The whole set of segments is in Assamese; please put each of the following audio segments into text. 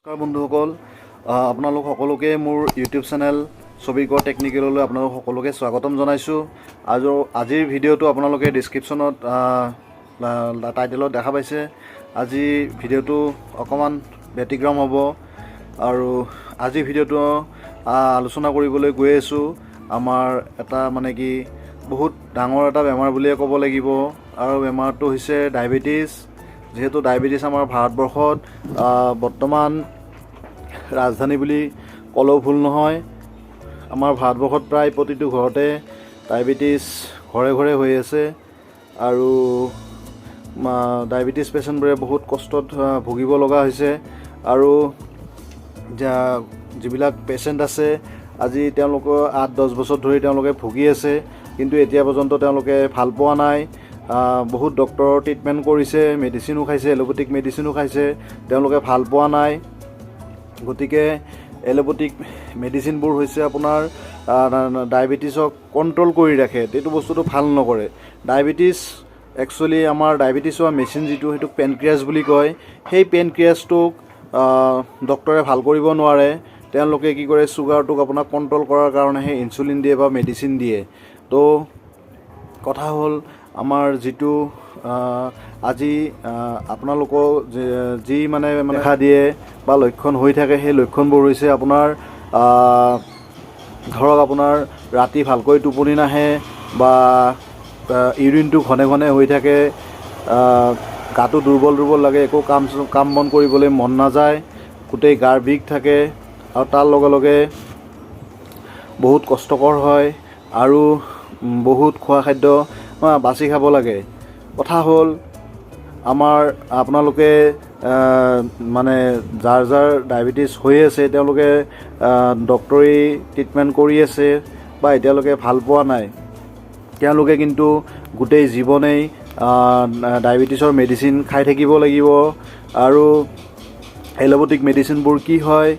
নমস্কাৰ বন্ধুসকল, আপোনালোক সকলোকে মোৰ ইউটিউব চেনেল ছবিকৰ টেকনিকেললৈ আপোনালোক সকলোকে স্বাগতম জনাইছোঁ। আজিৰ ভিডিঅ'টো আপোনালোকে ডিছক্ৰিপশ্যনত টাইটেলত দেখা পাইছে। আজি ভিডিঅ'টো অকণমান ব্যতিক্ৰম হ'ব আৰু আজিৰ ভিডিঅ'টো আলোচনা কৰিবলৈ গৈ আছোঁ আমাৰ এটা বহুত ডাঙৰ এটা বেমাৰ বুলিয়ে ক'ব লাগিব, আৰু বেমাৰটো হৈছে ডায়েবেটিছ। যেহেতু ডায়েবেটিছ আমাৰ ভাৰতবৰ্ষত বৰ্তমান ৰাজধানী বুলি ক'লেও ভুল নহয়। আমাৰ ভাৰতবৰ্ষত প্ৰায় প্ৰতিটো ঘৰতে ডায়েবেটিছ ঘৰে ঘৰে হৈ আছে, আৰু ডায়েবেটিছ পেচেণ্টবোৰে বহুত কষ্টত ভুগিব লগা হৈছে। আৰু যিবিলাক পেচেণ্ট আছে আজি তেওঁলোকৰ 8-10 বছৰ ধৰি তেওঁলোকে ভুগি আছে, কিন্তু এতিয়া পৰ্যন্ত তেওঁলোকে ভাল পোৱা নাই। বহুত ডক্টৰৰ ট্ৰিটমেণ্ট কৰিছে, মেডিচিনো খাইছে, এলোপেথিক মেডিচিনো খাইছে, তেওঁলোকে ভাল পোৱা নাই। গতিকে এলোপেথিক মেডিচিনবোৰ হৈছে আপোনাৰ ডায়েবেটিছক কণ্ট্ৰল কৰি ৰাখে, এইটো বস্তুটো ভাল নকৰে। ডায়েবেটিছ একচুৱেলি আমাৰ ডায়েবেটিছ হোৱা মেচিন যিটো, সেইটোক পেনক্ৰিয়াছ বুলি কয়। সেই পেনক্ৰিয়াছটোক ডক্টৰে ভাল কৰিব নোৱাৰে। তেওঁলোকে কি কৰে, চুগাৰটোক আপোনাক কণ্ট্ৰল কৰাৰ কাৰণেহে ইনচুলিন দিয়ে বা মেডিচিন দিয়ে। তো কথা হ'ল আমাৰ যিটো আজি আপোনালোকক যি দেখা দিয়ে বা লক্ষণ হৈ থাকে, সেই লক্ষণবোৰ হৈছে আপোনাৰ ধৰক আপোনাৰ ৰাতি ভালকৈ টোপনি নাহে, বা ইউৰিনটো ঘনে ঘনে হৈ থাকে, গাটো দুৰ্বল দুৰ্বল লাগে, একো কাম বন কৰিবলৈ মন নাযায়, গোটেই গাৰ বিষ থাকে, আৰু তাৰ লগে লগে বহুত কষ্টকৰ হয়, আৰু বহুত খোৱা খাদ্য বাছি খাব লাগে। কথা হ'ল আপোনালোকে যাৰ যাৰ ডায়েবেটিছ হৈ আছে তেওঁলোকে ডক্টৰী ট্ৰিটমেণ্ট কৰি আছে বা এতিয়ালৈকে ভাল পোৱা নাই। তেওঁলোকে কিন্তু গোটেই জীৱনেই ডায়েবেটিছৰ মেডিচিন খাই থাকিব লাগিব। আৰু এলোপেথিক মেডিচিনবোৰ কি হয়,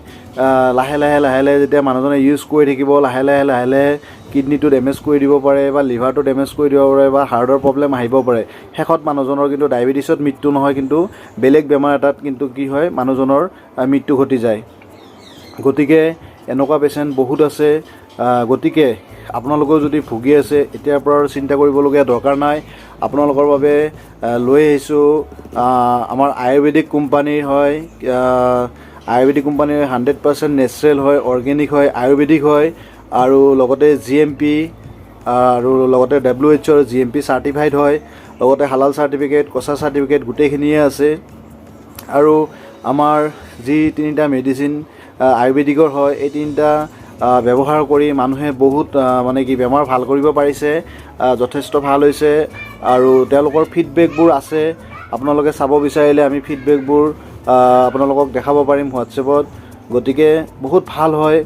লাহে লাহে যেতিয়া মানুহজনে ইউজ কৰি থাকিব, লাহে লাহে কিডনীটো ডেমেজ কৰি দিব পাৰে, বা লিভাৰটো ডেমেজ কৰি দিব পাৰে, বা হাৰ্টৰ প্ৰব্লেম আহিব পাৰে। শেষত মানুহজনৰ কিন্তু ডায়েবেটিছত মৃত্যু নহয়, কিন্তু বেলেগ বেমাৰ এটাত কিন্তু কি হয়, মানুহজনৰ মৃত্যু ঘটি যায়। গতিকে এনেকুৱা পেচেণ্ট বহুত আছে। গতিকে আপোনালোকেও যদি ভুগি আছে, এতিয়াৰ পৰা চিন্তা কৰিবলগীয়া দৰকাৰ নাই। আপোনালোকৰ বাবে লৈ আহিছোঁ আমাৰ আয়ুৰ্বেদিক কোম্পানীৰ হয়। আয়ুৰ্বেদিক কোম্পানীৰ 100% নেচাৰেল হয়, অৰ্গেনিক হয়, আয়ুৰ্বেদিক হয়, আৰু লগতে GMP আৰু লগতে WHO GMP চাৰ্টিফাইড হয়, লগতে হালাল চাৰ্টিফিকেট, কচা চাৰ্টিফিকেট গোটেইখিনিয়ে আছে। আৰু আমাৰ যি 3টা মেডিচিন আয়ুৰ্বেদিকৰ হয়, এই 3টা ব্যৱহাৰ কৰি মানুহে বহুত বেমাৰ ভাল কৰিব পাৰিছে, যথেষ্ট ভাল হৈছে। আৰু তেওঁলোকৰ ফিডবেকবোৰ আছে, আপোনালোকে চাব বিচাৰিলে আমি ফিডবেকবোৰ আপোনালোকক দেখাব পাৰিম হোৱাটছএপত। গতিকে বহুত ভাল হয়,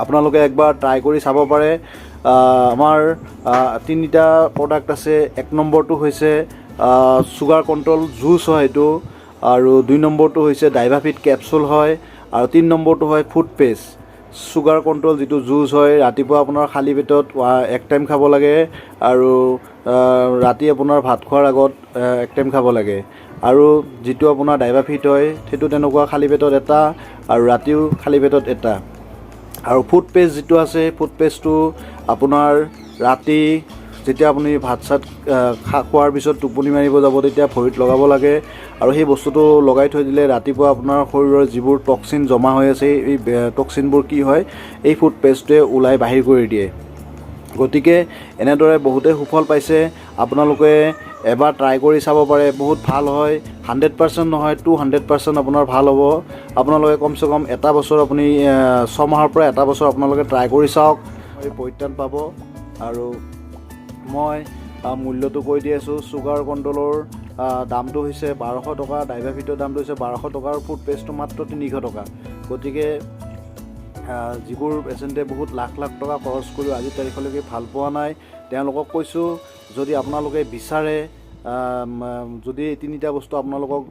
আপোনালোকে একবাৰ ট্ৰাই কৰি চাব পাৰে। আমাৰ 3টা প্ৰডাক্ট আছে। 1 নম্বৰটো হৈছে চুগাৰ কণ্ট্ৰল জুচ হয় এইটো, আৰু 2 নম্বৰটো হৈছে ডাইভাফিট কেপচুল হয়, আৰু 3 নম্বৰটো হয় ফুড পেষ্ট। চুগাৰ কণ্ট্ৰল যিটো জুচ হয়, ৰাতিপুৱা আপোনাৰ খালী পেটত 1 টাইম খাব লাগে, আৰু ৰাতি আপোনাৰ ভাত খোৱাৰ আগত 1 টাইম খাব লাগে। আৰু যিটো আপোনাৰ ডাইভাফিট হয়, সেইটো তেনেকুৱা খালী পেটত এটা, আৰু ৰাতিও খালী পেটত এটা। আৰু ফুড পেষ্ট যিটো আছে, ফুড পেষ্টটো আপোনাৰ ৰাতি যেতিয়া আপুনি ভাত চাত খোৱাৰ পিছত টোপনি মাৰিব যাব, তেতিয়া ভৰিত লগাব লাগে। আৰু সেই বস্তুটো লগাই থৈ দিলে ৰাতিপুৱা আপোনাৰ শৰীৰৰ যিবোৰ টক্সিন জমা হৈ আছে, এই টক্সিনবোৰ কি হয়, এই ফুড পেষ্টটোৱে ওলাই বাহিৰ কৰি দিয়ে। গতিকে এনেদৰে বহুতে সুফল পাইছে। আপোনালোকে এবাৰ ট্ৰাই কৰি চাব পাৰে, বহুত ভাল হয়। 100% নহয়, 200% আপোনাৰ ভাল হ'ব। আপোনালোকে কমচে কম এটা বছৰ, আপুনি 6 মাহৰ পৰা এটা বছৰ আপোনালোকে ট্ৰাই কৰি চাওক, পৰিত্ৰাণ পাব। আৰু মই মূল্যটো কৈ দি আছোঁ। চুগাৰ কণ্ট্ৰলৰ দামটো হৈছে 1200 টকা, ডাইভাফিটৰ দামটো হৈছে 1200 টকা, আৰু ফুড পেষ্টটো মাত্ৰ 300 টকা। গতিকে যিবোৰ পেচেণ্টে বহুত লাখ টকা খৰচ কৰিও আজি তাৰিখলৈকে ভাল পোৱা নাই, তেওঁলোকক কৈছোঁ, যদি আপোনালোকে বিচাৰে, যদি 3টা বস্তু আপোনালোকক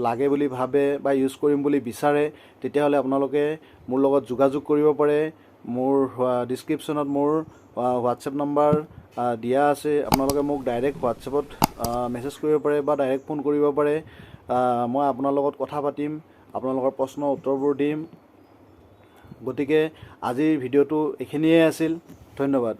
লাগে বুলি ভাবে বা ইউজ কৰিম বুলি বিচাৰে, তেতিয়াহ'লে আপোনালোকে মোৰ লগত যোগাযোগ কৰিব পাৰে। মোৰ ডিছক্ৰিপশ্যনত মোৰ হোৱাটছএপ নম্বৰ দিয়া আছে। আপোনালোকে মোক ডাইৰেক্ট হোৱাটছএপত মেছেজ কৰিব পাৰে বা ডাইৰেক্ট ফোন কৰিব পাৰে। মই আপোনাৰ লগত কথা পাতিম, আপোনালোকৰ প্ৰশ্নৰ উত্তৰবোৰ দিম। গতিকে আজিৰ ভিডিঅ'টো এইখিনিয়ে আছিল। ধন্যবাদ।